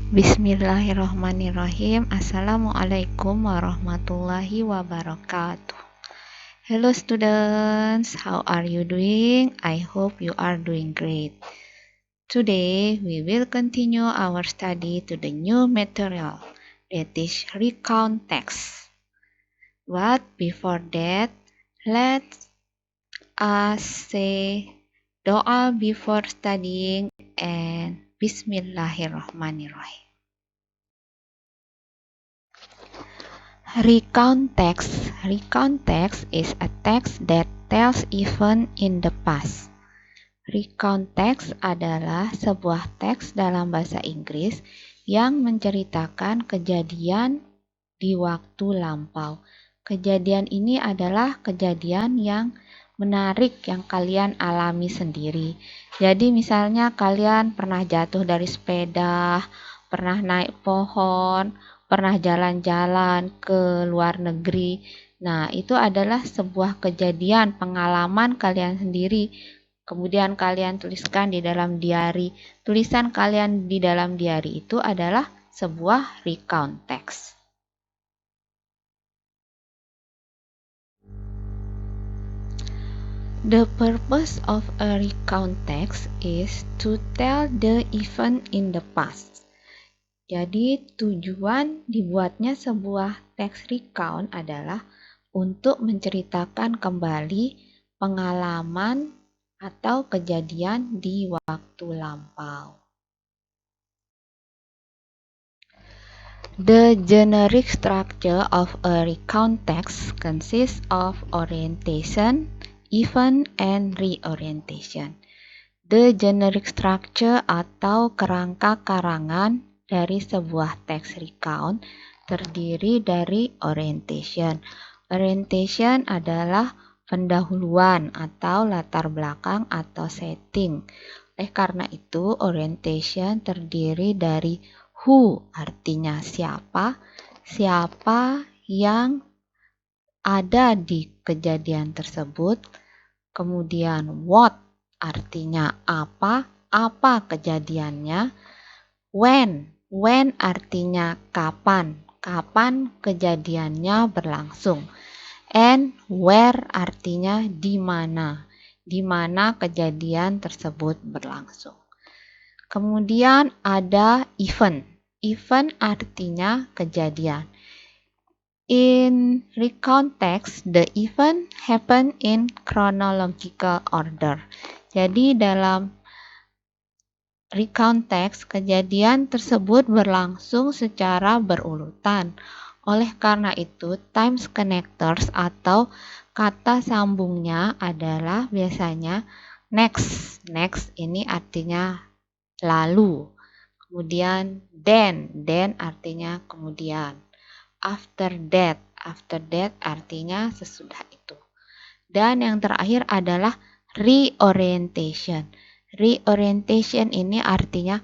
Bismillahirrahmanirrahim. Assalamualaikum warahmatullahi wabarakatuh. Hello students, how are you doing? I hope you are doing great. Today we will continue our study to the new material, that is recount text. But before that, let us say doa before studying and Bismillahirrahmanirrahim. Recount text. Recount text is a text that tells event in the past. Recount text adalah sebuah teks dalam bahasa Inggris yang menceritakan kejadian di waktu lampau. Kejadian ini adalah kejadian yang menarik yang kalian alami sendiri. Jadi misalnya kalian pernah jatuh dari sepeda, pernah naik pohon, pernah jalan-jalan ke luar negeri. Nah, itu adalah sebuah kejadian, pengalaman kalian sendiri. Kemudian kalian tuliskan di dalam diary. Tulisan kalian di dalam diary itu adalah sebuah recount text. The purpose of a recount text is to tell the event in the past. Jadi tujuan dibuatnya sebuah teks recount adalah untuk menceritakan kembali pengalaman atau kejadian di waktu lampau. The generic structure of a recount text consists of orientation, event, and reorientation. The generic structure atau kerangka karangan dari sebuah teks recount terdiri dari orientation. Orientation adalah pendahuluan atau latar belakang atau setting. Oleh karena itu, orientation terdiri dari who artinya siapa, siapa yang ada di kejadian tersebut, kemudian what artinya apa kejadiannya, when artinya kapan kejadiannya berlangsung, and where artinya di mana kejadian tersebut berlangsung. Kemudian ada event artinya kejadian. In recount text, the event happen in chronological order. Jadi dalam recount text, kejadian tersebut berlangsung secara berurutan. Oleh karena itu, times connectors atau kata sambungnya adalah biasanya next. Next ini artinya lalu. Kemudian then artinya kemudian. After that artinya sesudah itu. Dan yang terakhir adalah reorientation. Reorientation ini artinya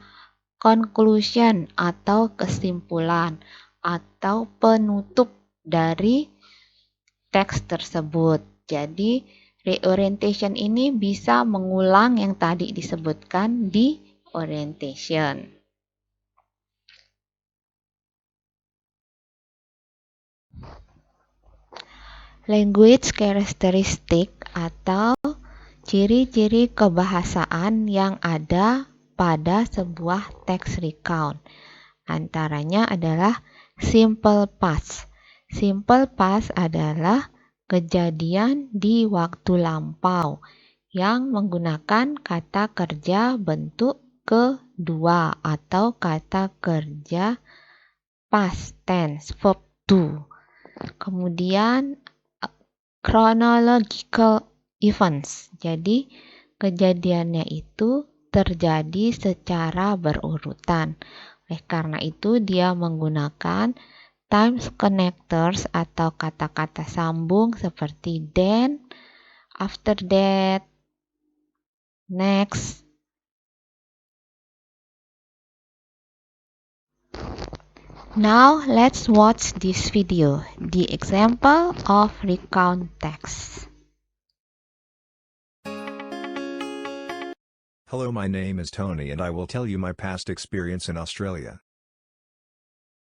conclusion atau kesimpulan atau penutup dari teks tersebut. Jadi reorientation ini bisa mengulang yang tadi disebutkan di orientation. Language characteristic atau ciri-ciri kebahasaan yang ada pada sebuah teks recount. Antaranya adalah simple past. Simple past adalah kejadian di waktu lampau yang menggunakan kata kerja bentuk kedua atau kata kerja past tense, verb to. Kemudian chronological events. Jadi kejadiannya itu terjadi secara berurutan. Oleh karena itu dia menggunakan times connectors atau kata-kata sambung seperti then, after that, next. Now let's watch this video, the example of recount text. Hello, my name is Tony and I will tell you my past experience in Australia.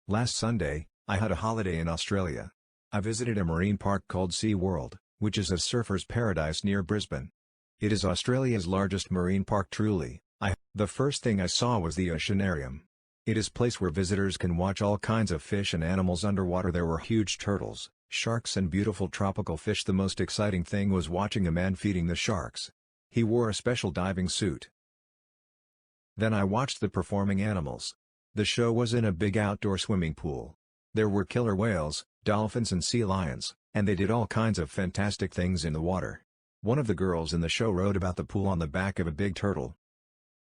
Last Sunday, I had a holiday in Australia. I visited a marine park called SeaWorld, which is a surfer's paradise near Brisbane. It is Australia's largest marine park truly. The first thing I saw was the Oceanarium. It is a place where visitors can watch all kinds of fish and animals underwater. There were huge turtles, sharks and beautiful tropical fish. The most exciting thing was watching a man feeding the sharks. He wore a special diving suit. Then I watched the performing animals. The show was in a big outdoor swimming pool. There were killer whales, dolphins and sea lions, and they did all kinds of fantastic things in the water. One of the girls in the show rode about the pool on the back of a big turtle.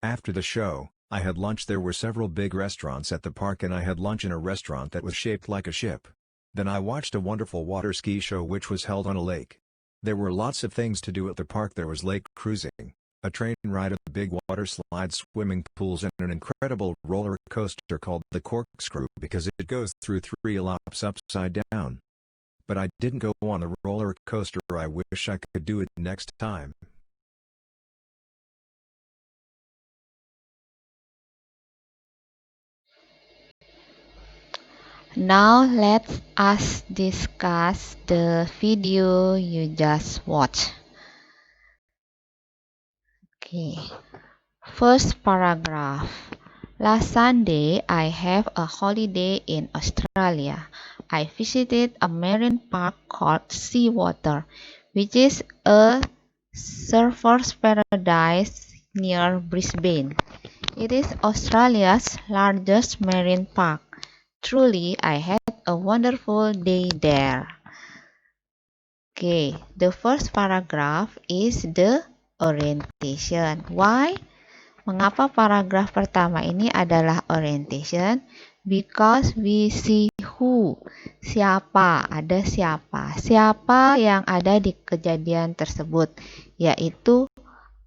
After the show, I had lunch. There were several big restaurants at the park and I had lunch in a restaurant that was shaped like a ship. Then I watched a wonderful water ski show which was held on a lake. There were lots of things to do at the park. There was lake cruising, a train ride at the big water slides, swimming pools and an incredible roller coaster called the Corkscrew because it goes through 3 laps upside down. But I didn't go on the roller coaster. I wish I could do it next time. Now let us discuss the video you just watched. Okay, first paragraph. Last Sunday, I have a holiday in Australia. I visited a marine park called Seawater, which is a surfer's paradise near Brisbane. It is Australia's largest marine park. Truly, I had a wonderful day there. Okay, the first paragraph is the orientation. Why? Mengapa paragraf pertama ini adalah orientation? Because we see who. Siapa, ada siapa. Siapa yang ada di kejadian tersebut, yaitu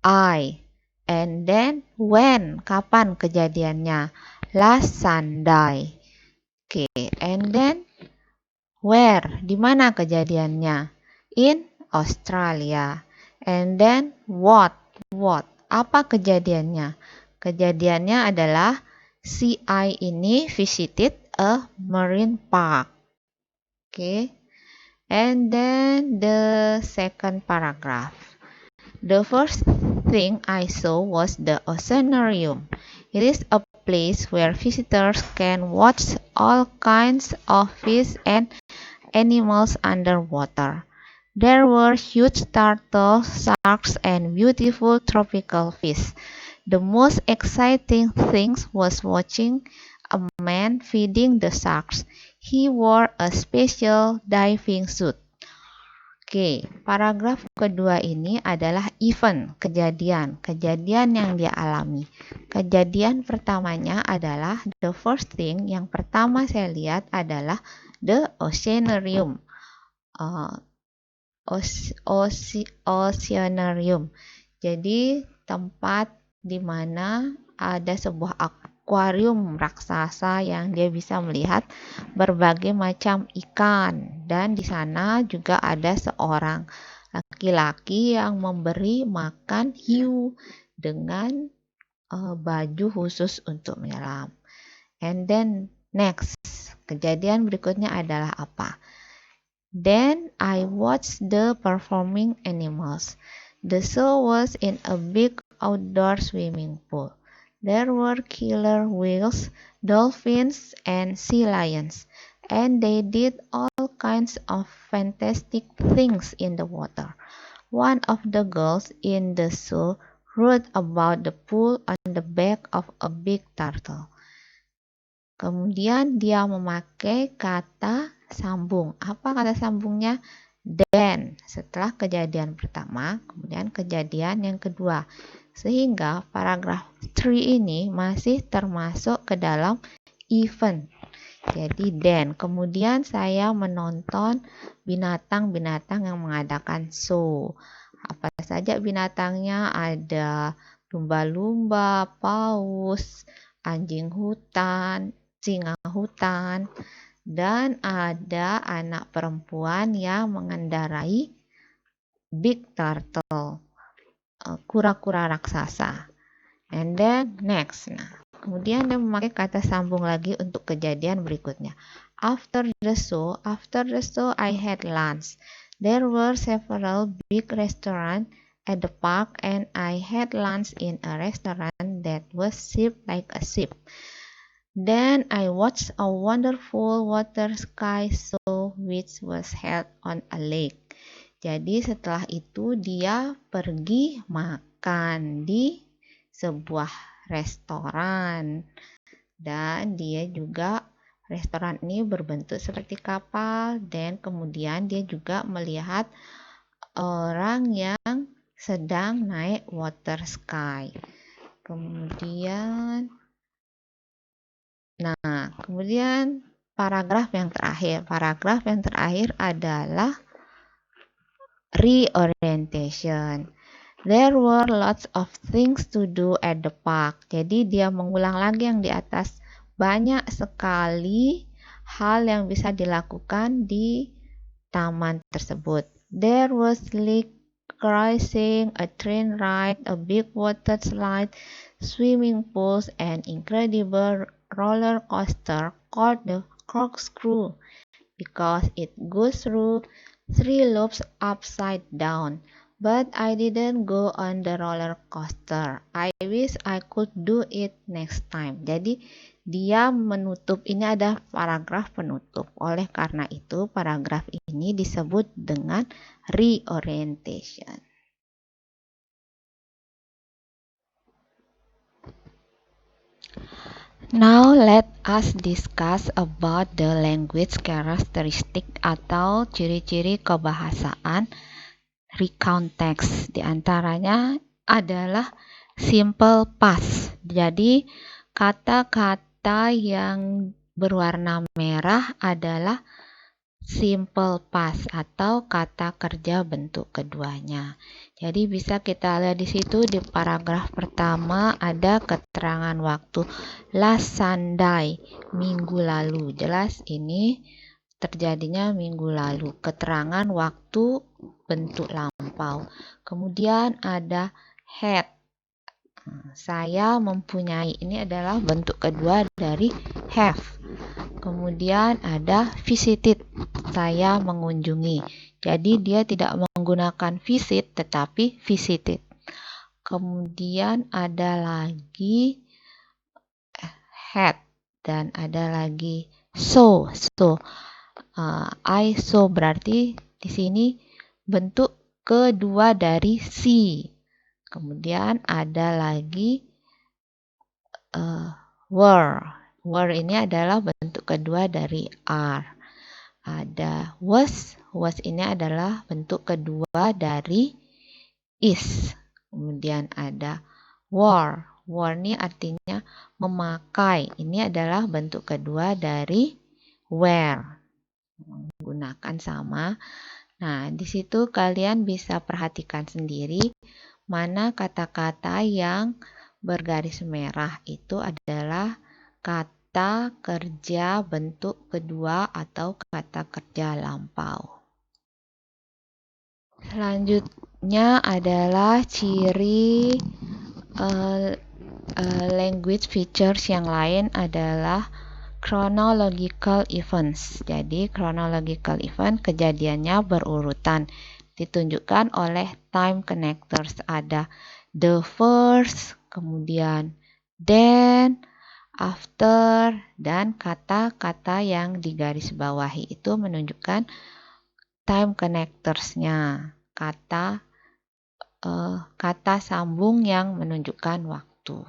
I. And then when, kapan kejadiannya? Last Sunday. Okay, and then where, di mana kejadiannya? In Australia. And then what? Apa kejadiannya? Kejadiannya adalah si I ini visited a marine park. Okay. And then the second paragraph. The first thing I saw was the Oceanarium. It is a place where visitors can watch all kinds of fish and animals underwater. There were huge turtles, sharks, and beautiful tropical fish. The most exciting thing was watching a man feeding the sharks. He wore a special diving suit. Oke, paragraf kedua ini adalah event, kejadian yang dia alami. Kejadian pertamanya adalah the first thing, yang pertama saya lihat adalah the Oceanarium. Oceanarium. Jadi tempat di mana ada sebuah akuarium raksasa yang dia bisa melihat berbagai macam ikan, dan di sana juga ada seorang laki-laki yang memberi makan hiu dengan baju khusus untuk menyelam. And then next, kejadian berikutnya adalah apa? Then I watched the performing animals. The show was in a big outdoor swimming pool. There were killer whales, dolphins, and sea lions, and they did all kinds of fantastic things in the water. One of the girls in the show rode about the pool on the back of a big turtle. Kemudian dia memakai kata sambung. Apa kata sambungnya? Then, setelah kejadian pertama, kemudian kejadian yang kedua. Sehingga paragraf 3 ini masih termasuk ke dalam event. Jadi then, kemudian saya menonton binatang-binatang yang mengadakan show. Apa saja binatangnya? Ada lumba-lumba, paus, anjing hutan, singa hutan, dan ada anak perempuan yang mengendarai big turtle, kura-kura raksasa. And then next. Nah, Kemudian dia memakai kata sambung lagi untuk kejadian berikutnya. After the show, I had lunch. There were several big restaurants at the park and I had lunch in a restaurant that was shaped like a ship. Then I watched a wonderful water ski show which was held on a lake. Jadi setelah itu dia pergi makan di sebuah restoran. Dan dia juga, restoran ini berbentuk seperti kapal, dan kemudian dia juga melihat orang yang sedang naik water ski. Kemudian paragraf yang terakhir adalah reorientation. There were lots of things to do at the park. Jadi dia mengulang lagi yang di atas. Banyak sekali hal yang bisa dilakukan di taman tersebut. There was lake crossing, a train ride, a big water slide, swimming pools, and incredible roller coaster called the corkscrew because it goes through 3 loops upside down. But I didn't go on the roller coaster. I wish I could do it next time. Jadi dia menutup, ini ada paragraf penutup. Oleh karena itu paragraf ini disebut dengan reorientation. Now let us discuss about the language characteristic atau ciri-ciri kebahasaan recount text. Di antaranya adalah simple past. Jadi kata-kata yang berwarna merah adalah simple past atau kata kerja bentuk keduanya. Jadi bisa kita lihat di situ di paragraf pertama ada keterangan waktu last Sunday, minggu lalu. Jelas ini terjadinya minggu lalu. Keterangan waktu bentuk lampau. Kemudian ada had. Saya mempunyai, ini adalah bentuk kedua dari have. Kemudian ada visited, saya mengunjungi. Jadi dia tidak menggunakan visit tetapi visited. Kemudian ada lagi had dan ada lagi saw. I saw berarti di sini bentuk kedua dari see. Kemudian ada lagi were. Were ini adalah bentuk kedua dari are. Ada was. Was ini adalah bentuk kedua dari is. Kemudian ada wore. Wore ini artinya memakai. Ini adalah bentuk kedua dari wear. Menggunakan sama. Nah, di situ kalian bisa perhatikan sendiri mana kata-kata yang bergaris merah itu adalah kata kerja bentuk kedua atau kata kerja lampau. Selanjutnya adalah ciri language features yang lain adalah chronological events. Jadi chronological event kejadiannya berurutan. Ditunjukkan oleh time connectors. Ada the first, kemudian then, after, dan kata-kata yang digarisbawahi itu menunjukkan time connectors-nya. Kata sambung yang menunjukkan waktu.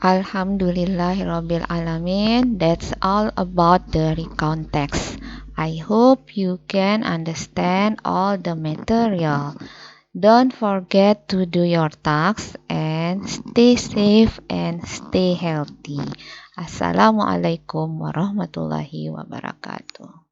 Alhamdulillahirabbil alamin. That's all about the recount text. I hope you can understand all the material. Don't forget to do your tasks and stay safe and stay healthy. Assalamualaikum warahmatullahi wabarakatuh.